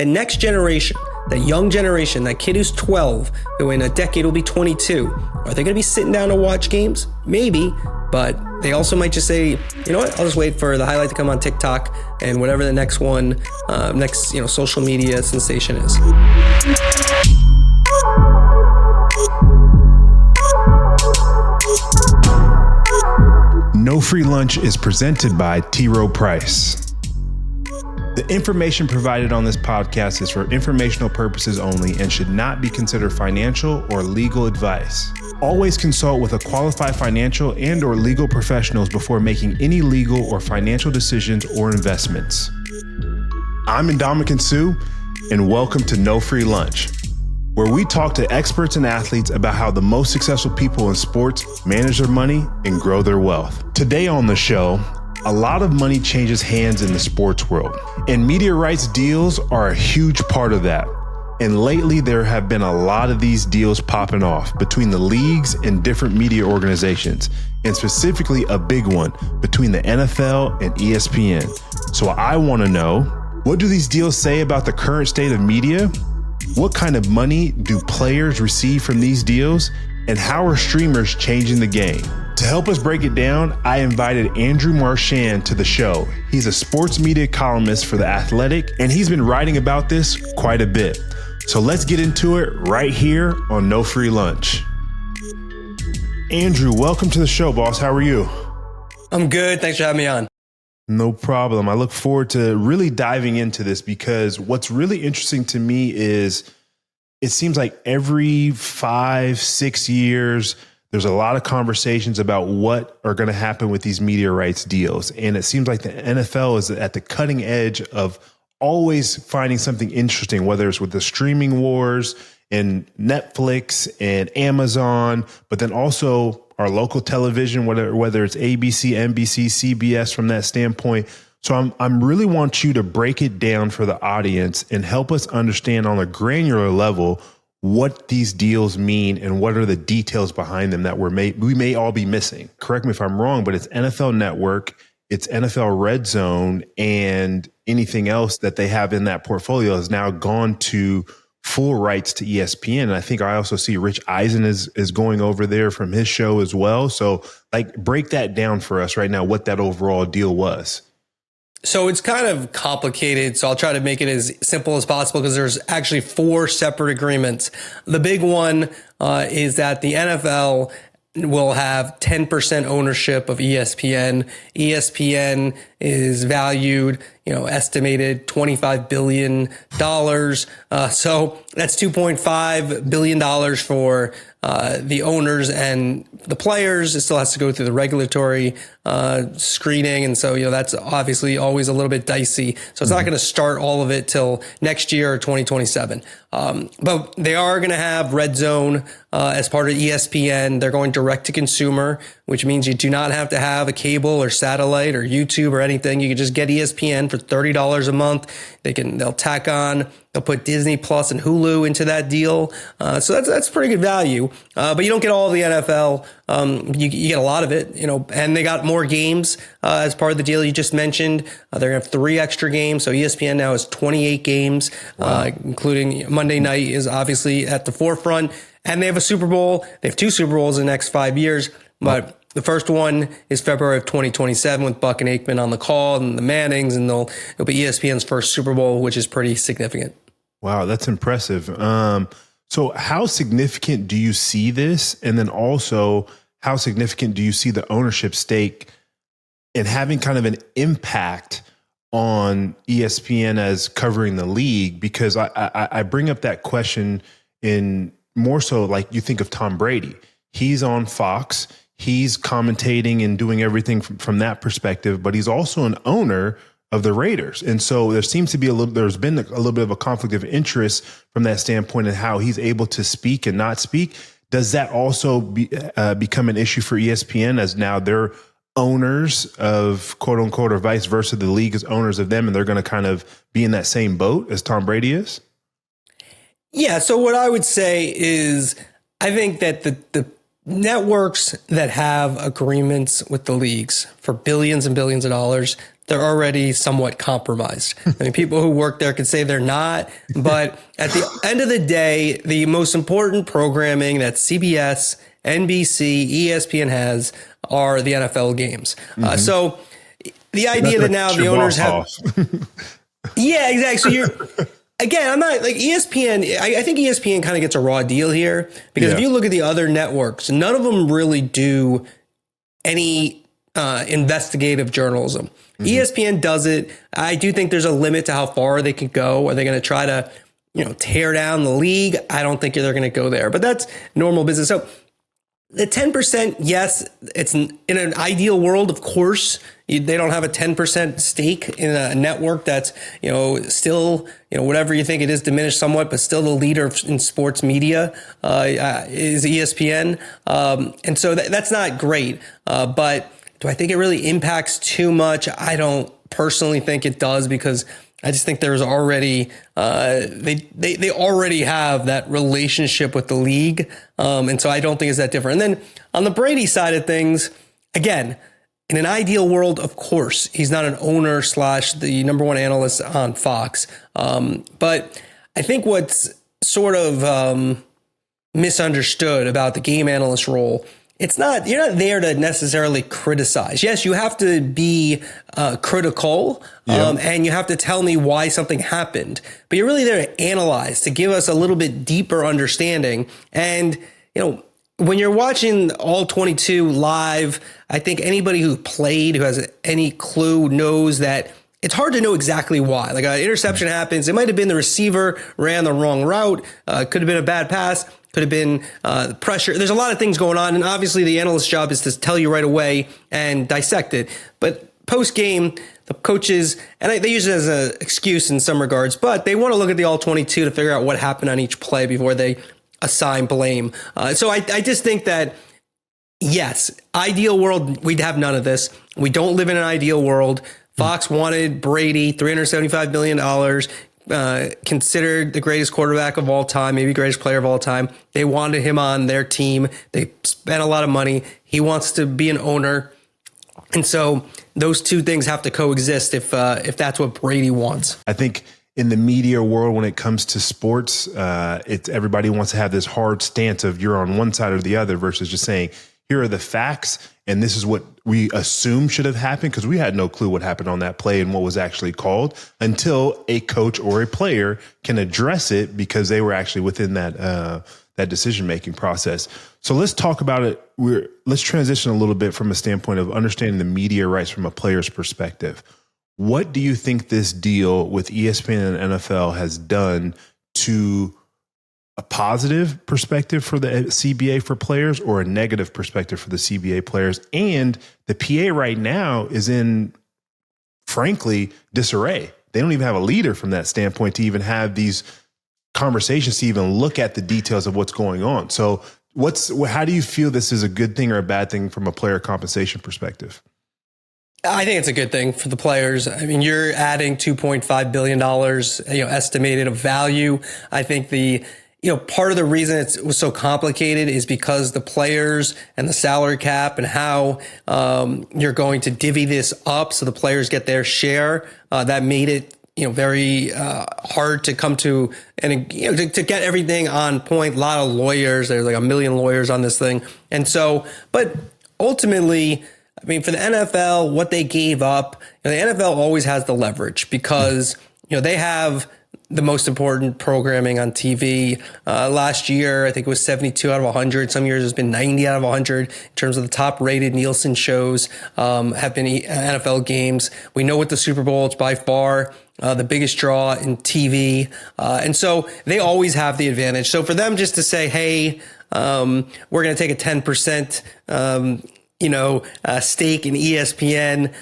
that next generation, that young generation, that kid who's 12, who in a decade will be 22, are they going to be sitting down to watch games? Maybe, but they also might just say, you know what, I'll just wait for the highlight to come on TikTok and whatever the next one, social media sensation is. No Free Lunch is presented by T. Rowe Price. The information provided on this podcast is for informational purposes only and should not be considered financial or legal advice. Always consult with a qualified financial and or legal professionals before making any legal or financial decisions or investments. I'm Ndamukong Suh, and welcome to No Free Lunch, where we talk to experts and athletes about how the most successful people in sports manage their money and grow their wealth. Today on the show, a lot of money changes hands in the sports world, and media rights deals are a huge part of that. And lately, there have been a lot of these deals popping off between the leagues and different media organizations, and specifically a big one between the NFL and ESPN. So I want to know, what do these deals say about the current state of media? What kind of money do players receive from these deals? And how are streamers changing the game? To help us break it down, I invited Andrew Marchand to the show. He's a sports media columnist for The Athletic, and he's been writing about this quite a bit. So let's get into it right here on No Free Lunch. Andrew, welcome to the show, boss. How are you? I'm good. Thanks for having me on. No problem. I look forward to really diving into this because what's really interesting to me is it seems like every 5-6 years, there's a lot of conversations about what are going to happen with these media rights deals. And it seems like the NFL is at the cutting edge of always finding something interesting, whether it's with the streaming wars and Netflix and Amazon, but then also our local television, whether it's ABC, NBC, CBS from that standpoint. So I'm really want you to break it down for the audience and help us understand on a granular level what these deals mean and what are the details behind them that we may all be missing. Correct me if I'm wrong, but it's NFL Network, it's NFL Red Zone, and anything else that they have in that portfolio has now gone to full rights to ESPN. And I think I also see Rich Eisen is going over there from his show as well. So break that down for us right now, what that overall deal was. So it's kind of complicated, so I'll try to make it as simple as possible because there's actually 4 separate agreements. The big one is that the NFL will have 10% ownership of ESPN. ESPN is valued, estimated $25 billion. So that's $2.5 billion for the owners and the players. It still has to go through the regulatory screening. And so, that's obviously always a little bit dicey. So it's not going to start all of it till next year or 2027. But they are going to have Red Zone as part of ESPN. They're going direct to consumer, which means you do not have to have a cable or satellite or YouTube or anything. You can just get ESPN for $30 a month. They'll tack on, they'll put Disney Plus and Hulu into that deal. So that's pretty good value. But you don't get all of the NFL. You get a lot of it, and they got more games as part of the deal you just mentioned. They're going to have 3 extra games. So ESPN now has 28 games, including Monday night is obviously at the forefront. And they have a Super Bowl. They have 2 Super Bowls in the next 5 years. But the first one is February of 2027 with Buck and Aikman on the call and the Mannings, and it'll be ESPN's first Super Bowl, which is pretty significant. Wow, that's impressive. So how significant do you see this? And then also, how significant do you see the ownership stake and having kind of an impact on ESPN as covering the league? Because I bring up that question in more so like you think of Tom Brady. He's on Fox. He's commentating and doing everything from that perspective, but he's also an owner of the Raiders. And so there's been a little bit of a conflict of interest from that standpoint and how he's able to speak and not speak. Does that also become an issue for ESPN as now they're owners of quote unquote or vice versa? The league is owners of them and they're going to kind of be in that same boat as Tom Brady is? Yeah. So what I would say is I think that the networks that have agreements with the leagues for billions and billions of dollars, they're already somewhat compromised. I mean, people who work there could say they're not, but at the end of the day, the most important programming that CBS, NBC, ESPN has are the NFL games. So the idea that now the owners have, yeah, exactly. So I'm not like ESPN. I think ESPN kind of gets a raw deal here because if you look at the other networks, none of them really do any investigative journalism. ESPN does it. I do think there's a limit to how far they can go. Are they going to try to, tear down the league? I don't think they're going to go there, but that's normal business. So the 10%, yes, it's in an ideal world, of course, they don't have a 10% stake in a network that's, still, whatever you think it is, diminished somewhat, but still the leader in sports media is ESPN. And so that's not great. But do I think it really impacts too much? I don't personally think it does because I just think there's already they already have that relationship with the league. And so I don't think it's that different. And then on the Brady side of things, again, in an ideal world, of course, he's not an owner / the number one analyst on Fox. But I think what's sort of misunderstood about the game analyst role, you're not there to necessarily criticize. Yes, you have to be critical and you have to tell me why something happened, but you're really there to analyze, to give us a little bit deeper understanding. And, when you're watching all 22 live, I think anybody who played, who has any clue, knows that it's hard to know exactly why. Like an interception happens. It might have been the receiver ran the wrong route. Could have been a bad pass. Could have been pressure. There's a lot of things going on. And obviously the analyst's job is to tell you right away and dissect it. But post game, the coaches, and they use it as an excuse in some regards, but they want to look at the all 22 to figure out what happened on each play before they assign blame. So I just think that, yes, ideal world, we'd have none of this. We don't live in an ideal world. Fox wanted Brady, $375 million, considered the greatest quarterback of all time, maybe greatest player of all time. They wanted him on their team. They spent a lot of money. He wants to be an owner. And so those two things have to coexist if that's what Brady wants. I think in the media world, when it comes to sports, everybody wants to have this hard stance of you're on one side or the other versus just saying, here are the facts, and this is what we assume should have happened, because we had no clue what happened on that play and what was actually called until a coach or a player can address it because they were actually within that decision-making process. So let's talk about it. Let's transition a little bit from a standpoint of understanding the media rights from a player's perspective. What do you think this deal with ESPN and NFL has done to a positive perspective for the CBA for players or a negative perspective for the CBA players? And the PA right now is in, frankly, disarray. They don't even have a leader from that standpoint to even have these conversations, to even look at the details of what's going on. So how do you feel this is a good thing or a bad thing from a player compensation perspective? I think it's a good thing for the players. I mean, you're adding $2.5 billion, estimated of value. I think part of the reason it was so complicated is because the players and the salary cap and how you're going to divvy this up so the players get their share. That made it very hard to come to and to get everything on point. A lot of lawyers. There's like 1 million lawyers on this thing, and so. But ultimately, I mean, for the NFL, what they gave up, the NFL always has the leverage because they have the most important programming on TV. Last year, I think it was 72 out of 100. Some years it's been 90 out of 100 in terms of the top rated Nielsen shows have been NFL games. We know what the Super Bowl, it's by far the biggest draw in TV. And so they always have the advantage. So for them just to say, hey, we're going to take a 10%, stake in ESPN,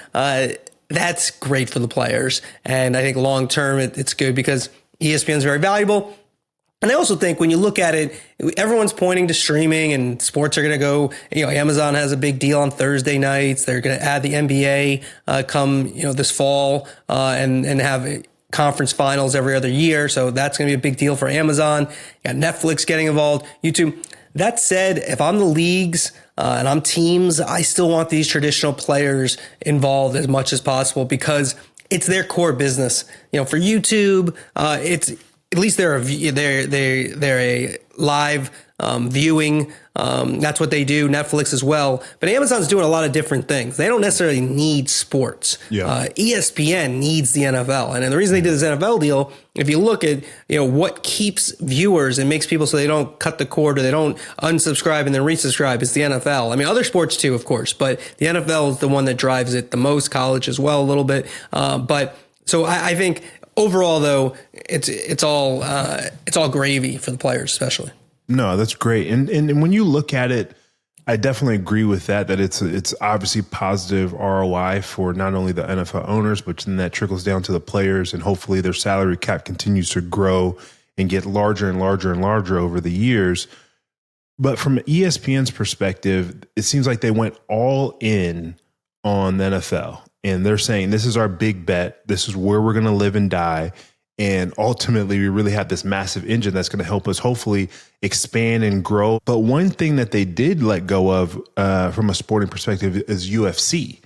that's great for the players. And I think long term, it's good because ESPN is very valuable. And I also think when you look at it, everyone's pointing to streaming and sports are going to go, Amazon has a big deal on Thursday nights. They're going to add the NBA come, this fall and have conference finals every other year. So that's going to be a big deal for Amazon. You got Netflix getting involved, YouTube. That said, if I'm the leagues and I'm teams, I still want these traditional players involved as much as possible because it's their core business. For YouTube, it's at least they're a live viewing. That's what they do. Netflix as well. But Amazon's doing a lot of different things. They don't necessarily need sports. ESPN needs the NFL. And the reason they did this NFL deal, if you look at what keeps viewers and makes people so they don't cut the cord or they don't unsubscribe and then resubscribe, is the NFL. I mean, other sports too, of course, but the NFL is the one that drives it the most. College as well, a little bit. But so I think overall, though, it's all gravy for the players, especially. No, that's great. And when you look at it, I definitely agree with that it's obviously positive ROI for not only the NFL owners, but then that trickles down to the players, and hopefully their salary cap continues to grow and get larger and larger and larger over the years. But from ESPN's perspective, it seems like they went all in on the NFL, and they're saying, this is our big bet. This is where we're going to live and die. And ultimately, we really have this massive engine that's going to help us hopefully expand and grow. But one thing that they did let go of from a sporting perspective is UFC.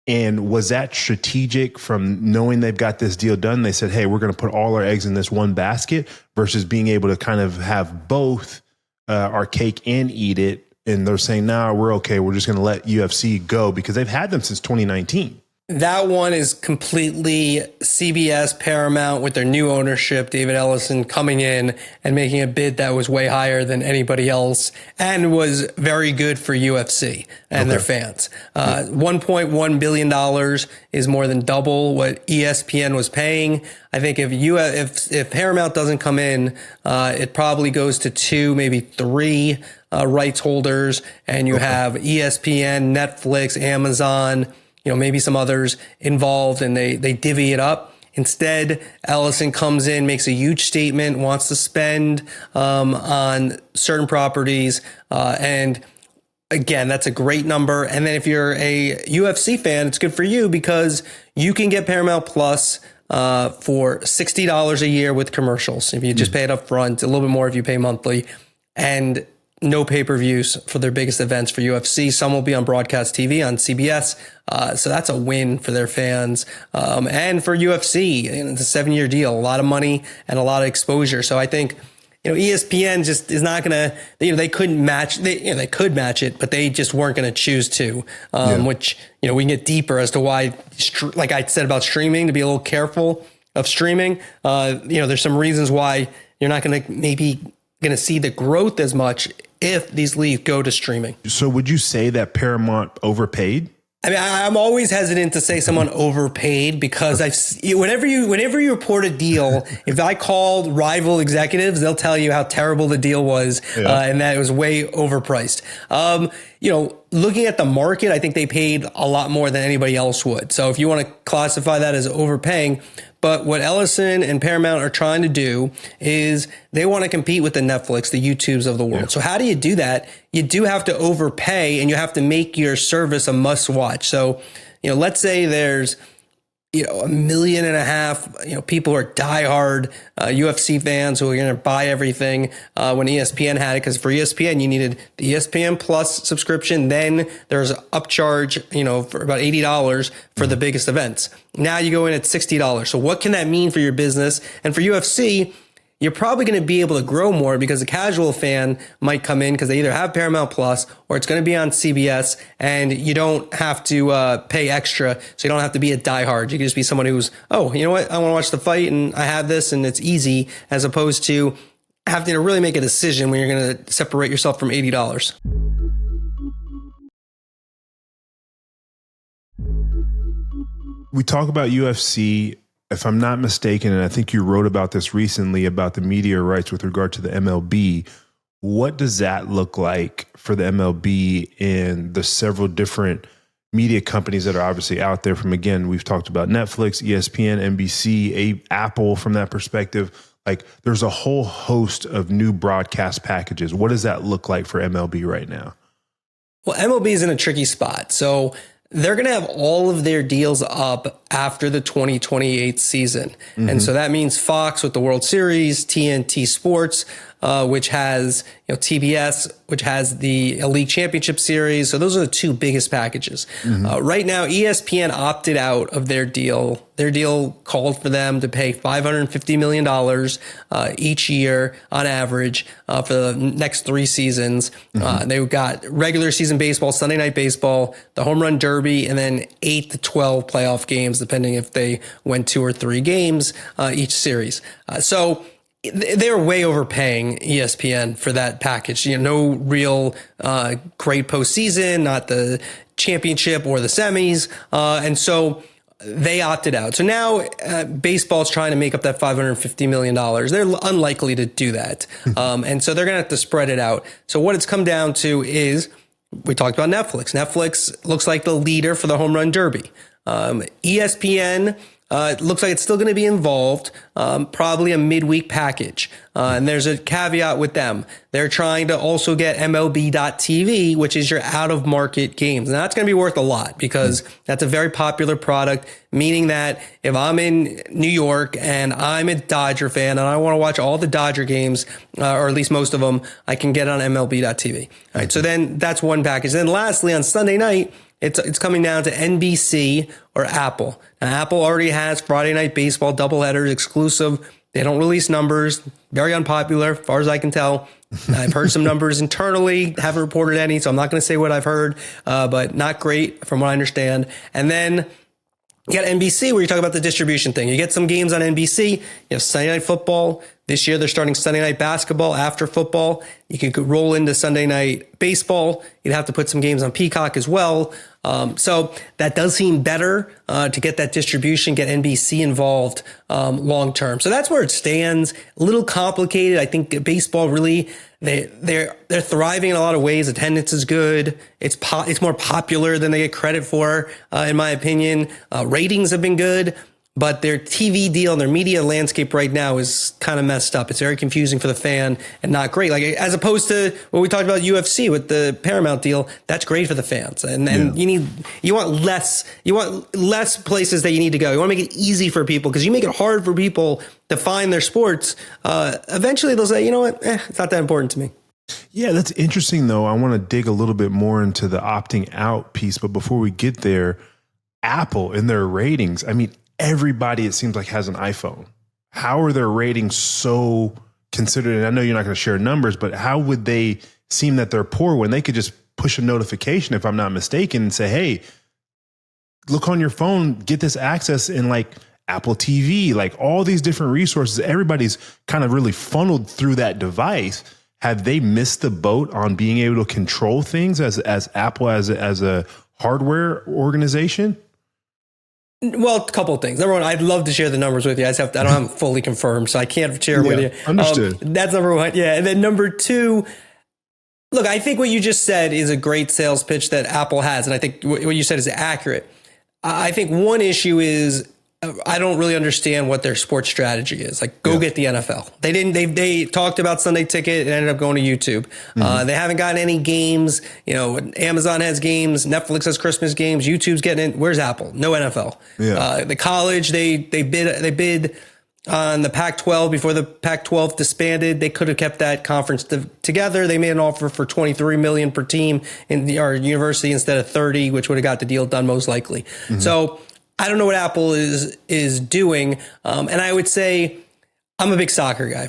And was that strategic from knowing they've got this deal done? They said, hey, we're going to put all our eggs in this one basket versus being able to kind of have both our cake and eat it. And they're saying, no, we're okay. We're just going to let UFC go because they've had them since 2019. That one is completely CBS, Paramount with their new ownership, David Ellison coming in and making a bid that was way higher than anybody else and was very good for UFC and their fans. $1.1 billion is more than double what ESPN was paying. I think if Paramount doesn't come in, it probably goes to 2, maybe 3 rights holders, and you have ESPN, Netflix, Amazon, maybe some others involved, and they divvy it up. Instead, Ellison comes in, makes a huge statement, wants to spend on certain properties. And again, that's a great number. And then if you're a UFC fan, it's good for you because you can get Paramount Plus for $60 a year with commercials. If you just pay it up front, a little bit more if you pay monthly. And no pay-per-views for their biggest events for UFC. Some will be on broadcast TV on CBS. So that's a win for their fans. And for UFC, it's a 7-year deal, a lot of money and a lot of exposure. So I think, ESPN just is not going to, they couldn't match, they could match it, but they just weren't going to choose to, which, we can get deeper as to why, like I said about streaming, to be a little careful of streaming. There's some reasons why you're not going to see the growth as much if these leagues go to streaming. So would you say that Paramount overpaid? I mean, I'm always hesitant to say someone overpaid because whenever you report a deal, if I called rival executives, they'll tell you how terrible the deal was and that it was way overpriced. Looking at the market, I think they paid a lot more than anybody else would. So if you want to classify that as overpaying, but what Ellison and Paramount are trying to do is they want to compete with the Netflix, the YouTubes of the world. So how do you do that? You do have to overpay and you have to make your service a must watch. So, let's say there's, 1.5 million, people who are diehard UFC fans who are going to buy everything when ESPN had it. Because for ESPN, you needed the ESPN Plus subscription. Then there's an upcharge, for about $80 for the biggest events. Now you go in at $60. So what can that mean for your business? And for UFC, you're probably going to be able to grow more because a casual fan might come in because they either have Paramount Plus or it's going to be on CBS, and you don't have to pay extra. So you don't have to be a diehard. You can just be someone who's, you know what? I want to watch the fight and I have this and it's easy, as opposed to having to really make a decision when you're going to separate yourself from $80. We talk about UFC. If I'm not mistaken, and I think you wrote about this recently about the media rights with regard to the MLB, what does that look like for the MLB and the several different media companies that are obviously out there from, again, we've talked about Netflix, ESPN, NBC, Apple from that perspective. Like there's a whole host of new broadcast packages. What does that look like for MLB right now? Well, MLB is in a tricky spot. So they're going to have all of their deals up after the 2028 season. Mm-hmm. And so that means Fox with the World Series, TNT Sports, which has, TBS, which has the Elite Championship Series. So those are the two biggest packages. Mm-hmm. Right now, ESPN opted out of their deal. Their deal called for them to pay $550 million each year on average for the next 3 seasons. Mm-hmm. They've got regular season baseball, Sunday night baseball, the home run derby, and then 8 to 12 playoff games, depending if they win 2 or 3 games each series. So they're way overpaying ESPN for that package. No real great postseason, not the championship or the semis. And so they opted out. So now baseball's trying to make up that $550 million. They're unlikely to do that. And so they're going to have to spread it out. So what it's come down to is, we talked about Netflix. Netflix looks like the leader for the home run derby. ESPN it looks like it's still going to be involved, probably a midweek package. And there's a caveat with them. They're trying to also get MLB.TV, which is your out-of-market games. And that's going to be worth a lot because that's a very popular product, meaning that if I'm in New York and I'm a Dodger fan and I want to watch all the Dodger games, or at least most of them, I can get it on MLB.TV. All right, so then that's one package. Then lastly, on Sunday night, it's coming down to NBC or Apple. Now, Apple already has Friday Night Baseball doubleheaders exclusive. They don't release numbers. Very unpopular, as far as I can tell. I've heard some numbers internally, haven't reported any, so I'm not going to say what I've heard, but not great from what I understand. And then you got NBC, where you talk about the distribution thing. You get some games on NBC. You have Sunday Night Football. This year, they're starting Sunday Night Basketball after football. You could roll into Sunday Night Baseball. You'd have to put some games on Peacock as well. So that does seem better to get that distribution, get NBC involved long term. So that's where it stands. A little complicated. I think baseball really, they're thriving in a lot of ways. Attendance is good. It's more popular than they get credit for, in my opinion. Ratings have been good. But their TV deal and their media landscape right now is kind of messed up. It's very confusing for the fan and not great. Like, as opposed to what we talked about UFC with the Paramount deal, that's great for the fans. And you want less places that you need to go. You want to make it easy for people, because you make it hard for people to find their sports. Eventually they'll say, you know what? It's not that important to me. Yeah, that's interesting though. I want to dig a little bit more into the opting out piece, but before we get there, Apple and their ratings, I mean, everybody, it seems like, has an iPhone. How are their ratings so considered? And I know you're not going to share numbers, but how would they seem that they're poor when they could just push a notification, if I'm not mistaken, and say, hey, look on your phone, get this access in like Apple TV, like all these different resources. Everybody's kind of really funneled through that device. Have they missed the boat on being able to control things as Apple, as a hardware organization? Well, a couple of things. Number one, I'd love to share the numbers with you. I don't have them fully confirmed, so I can't share with you. Understood. That's number one. Yeah. And then number two, look, I think what you just said is a great sales pitch that Apple has. And I think what you said is accurate. I think one issue is, I don't really understand what their sports strategy is. Like, go get the NFL. They talked about Sunday Ticket and ended up going to YouTube. Mm-hmm. They haven't gotten any games. Amazon has games. Netflix has Christmas games. YouTube's getting in. Where's Apple? No NFL. Yeah. The college, they bid on the Pac-12 before the Pac-12 disbanded. They could have kept that conference together. They made an offer for $23 million per team in our university instead of 30, which would have got the deal done most likely. Mm-hmm. So I don't know what Apple is doing. And I would say, I'm a big soccer guy.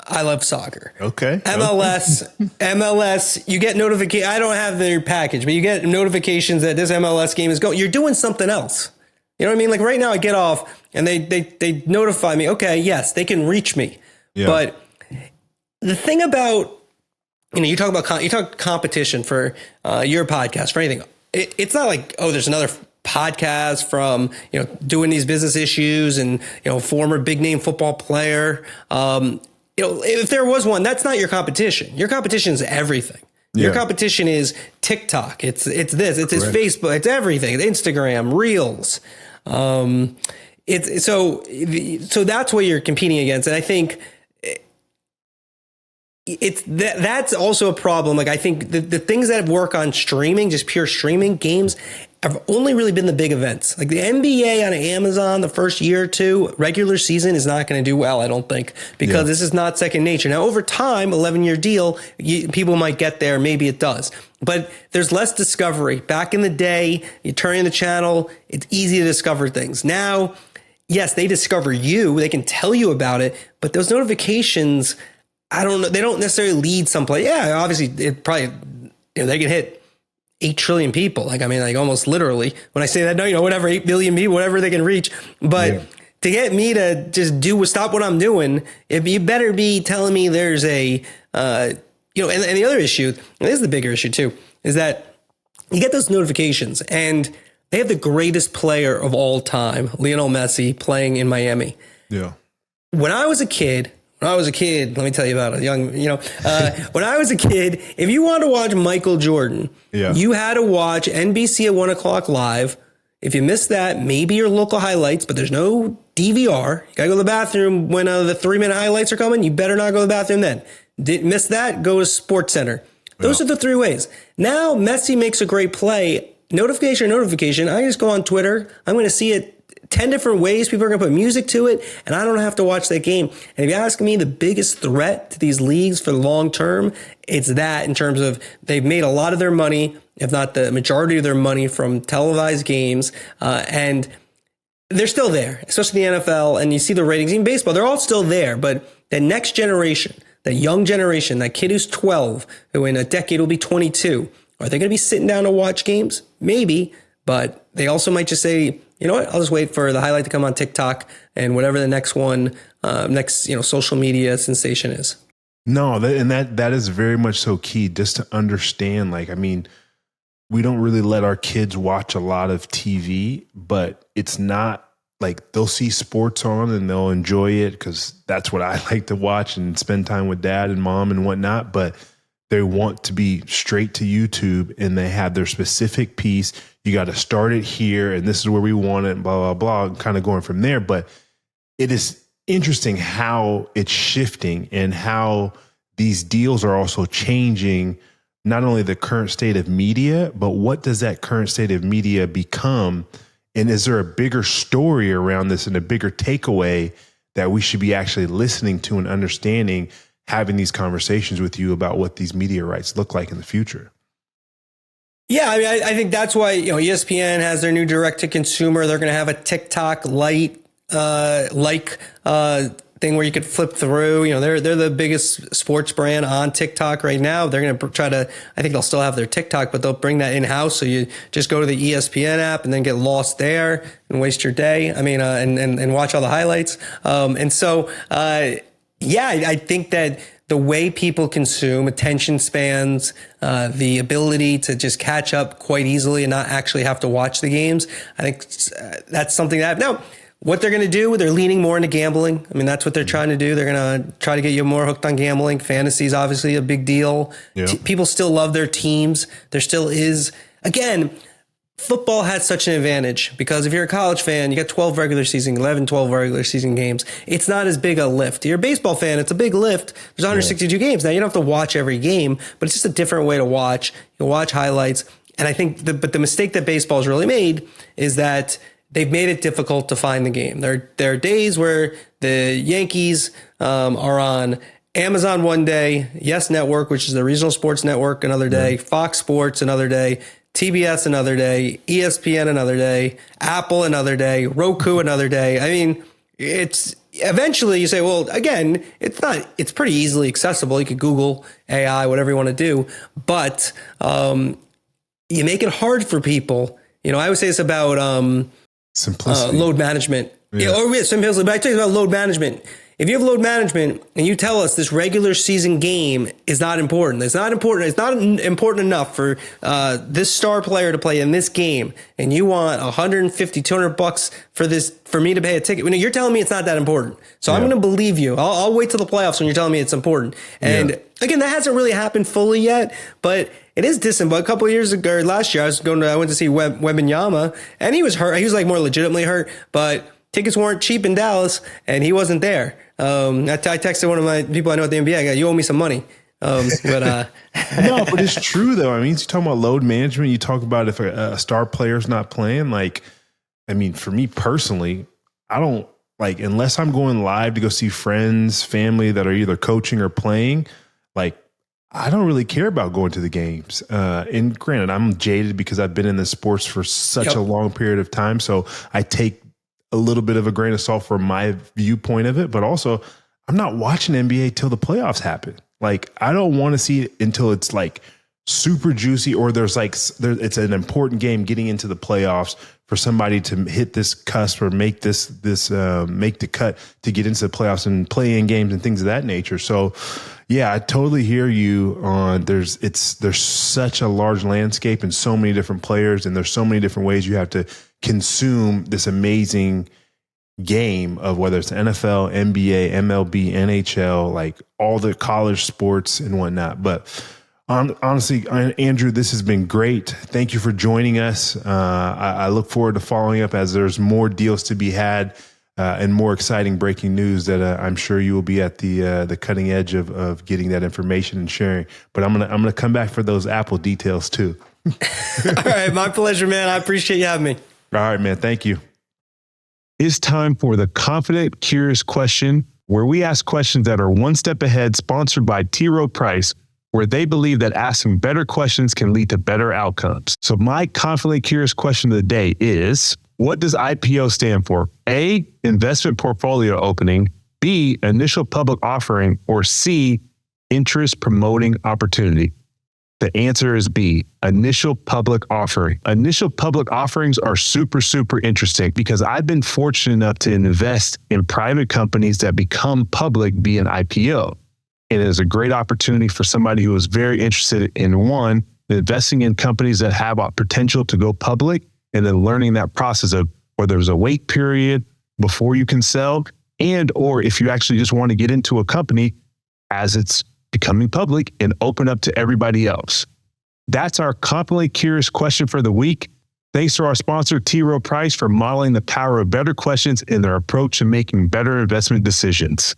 I love soccer. Okay. MLS, you get notification. I don't have their package, but you get notifications that this MLS game is going. You're doing something else. You know what I mean? Like right now I get off and they notify me. Okay, yes, they can reach me. Yeah. But the thing about, you talk competition for your podcast, for anything. It's not like, oh, there's another podcast from, doing these business issues and, former big name football player. If there was one, that's not your competition. Your competition is everything. Yeah. Your competition is TikTok. It's this, it's his Facebook, it's everything. It's Instagram, Reels. So that's what you're competing against. And I think that's also a problem. Like, I think the things that work on streaming, just pure streaming games, have only really been the big events. Like the NBA on Amazon, the first year or two, regular season is not going to do well, I don't think, because this is not second nature. Now, over time, 11-year deal, people might get there. Maybe it does. But there's less discovery. Back in the day, you turn in the channel, it's easy to discover things. Now, yes, they discover you. They can tell you about it. But those notifications, I don't know. They don't necessarily lead someplace. Yeah, obviously, it probably, they can hit 8 trillion people. Like almost literally when I say that, whatever, 8 billion people, whatever they can reach. But to get me to just stop what I'm doing, you better be telling me there's a, and the other issue, and this is the bigger issue too, is that you get those notifications and they have the greatest player of all time, Lionel Messi, playing in Miami. Yeah. When I was a kid, let me tell you about a young, when I was a kid, if you wanted to watch Michael Jordan, you had to watch NBC at 1 o'clock live. If you missed that, maybe your local highlights, but there's no DVR. You got to go to the bathroom when the 3-minute highlights are coming. You better not go to the bathroom then. Didn't miss that? Go to Sports Center. Those are the 3 ways. Now, Messi makes a great play. Notification. I just go on Twitter. I'm going to see it 10 different ways. People are going to put music to it, and I don't have to watch that game. And if you ask me the biggest threat to these leagues for the long term, it's that in terms of they've made a lot of their money, if not the majority of their money, from televised games. And they're still there, especially the NFL. And you see the ratings, even baseball, they're all still there. But the next generation, the young generation, that kid who's 12, who in a decade will be 22, are they going to be sitting down to watch games? Maybe, but they also might just say, you know what, I'll just wait for the highlight to come on TikTok and whatever the next one, social media sensation is. No, that is very much so key, just to understand, we don't really let our kids watch a lot of TV, but it's not like they'll see sports on and they'll enjoy it because that's what I like to watch and spend time with dad and mom and whatnot. But they want to be straight to YouTube and they have their specific piece. You got to start it here and this is where we want it, blah, blah, blah, and kind of going from there. But it is interesting how it's shifting and how these deals are also changing not only the current state of media, but what does that current state of media become? And is there a bigger story around this and a bigger takeaway that we should be actually listening to and understanding, having these conversations with you about what these media rights look like in the future? Yeah, I think that's why ESPN has their new direct-to-consumer. They're going to have a TikTok Lite thing where you could flip through. They're the biggest sports brand on TikTok right now. They're going to try to, I think they'll still have their TikTok, but they'll bring that in-house. So you just go to the ESPN app and then get lost there and waste your day. And watch all the highlights. I think that the way people consume, attention spans, the ability to just catch up quite easily and not actually have to watch the games, I think that's something that now. What they're going to do, they're leaning more into gambling. That's what they're trying to do. They're going to try to get you more hooked on gambling. Fantasy is obviously a big deal. Yeah. People still love their teams. There still is. Again, football has such an advantage because if you're a college fan, you got 12 regular season games. It's not as big a lift. You're a baseball fan, it's a big lift. There's 162 games. Now, you don't have to watch every game, but it's just a different way to watch. You'll watch highlights. And I think the mistake that baseball's really made is that they've made it difficult to find the game. There are days where the Yankees are on Amazon one day, Yes Network, which is the regional sports network, another day, Fox Sports another day, TBS another day, ESPN another day, Apple another day, Roku another day. It's eventually you say, well, again, it's pretty easily accessible. You could Google AI, whatever you want to do, but you make it hard for people. I always say this about simplicity, load management. Simplicity. But I tell you about load management. If you have load management and you tell us this regular season game is not important, it's not important enough for this star player to play in this game, and you want $150, $200 for me to pay a ticket. You're telling me it's not that important. So I'm going to believe you. I'll wait till the playoffs when you're telling me it's important. And again, that hasn't really happened fully yet, but it is distant. But a couple of years ago, last year, I went to see Wembanyama, and he was hurt. He was more legitimately hurt, but tickets weren't cheap in Dallas, and he wasn't there. I texted one of my people I know at the NBA. I go, you owe me some money. No, but it's true though. I mean, you talk about load management. You talk about if a star player's not playing. Like, I mean, for me personally, I don't like unless I'm going live to go see friends, family that are either coaching or playing. Like, I don't really care about going to the games. And granted, I'm jaded because I've been in this sports for such a long period of time. So I take a little bit of a grain of salt for my viewpoint of it. But also, I'm not watching NBA till the playoffs happen. Like, I don't want to see it until it's like super juicy or it's an important game getting into the playoffs for somebody to hit this cusp or make make the cut to get into the playoffs and play in games and things of that nature. So, yeah, I totally hear you on there's such a large landscape and so many different players and there's so many different ways you have to consume this amazing game of whether it's NFL, NBA, MLB, NHL, like all the college sports and whatnot. But honestly, Andrew, this has been great. Thank you for joining us. I look forward to following up as there's more deals to be had. And more exciting breaking news that I'm sure you will be at the cutting edge of getting that information and sharing. But I'm gonna come back for those Apple details too. All right, my pleasure, man. I appreciate you having me. All right, man. Thank you. It's time for the Confident Curious Question, where we ask questions that are one step ahead, sponsored by T. Rowe Price, where they believe that asking better questions can lead to better outcomes. So my Confidently Curious question of the day is, what does IPO stand for? A, investment portfolio opening, B, initial public offering, or C, interest promoting opportunity? The answer is B, initial public offering. Initial public offerings are super, super interesting because I've been fortunate enough to invest in private companies that become public via an IPO. And it is a great opportunity for somebody who is very interested in one, investing in companies that have a potential to go public, and then learning that process of whether there's a wait period before you can sell, and or if you actually just want to get into a company as it's becoming public and open up to everybody else. That's our Confidently Curious question for the week. Thanks to our sponsor, T. Rowe Price, for modeling the power of better questions in their approach to making better investment decisions.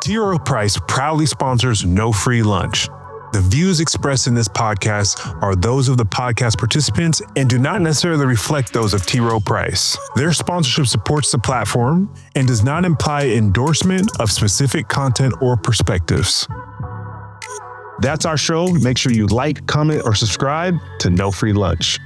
T. Rowe Price proudly sponsors No Free Lunch. The views expressed in this podcast are those of the podcast participants and do not necessarily reflect those of T. Rowe Price. Their sponsorship supports the platform and does not imply endorsement of specific content or perspectives. That's our show. Make sure you like, comment, or subscribe to No Free Lunch.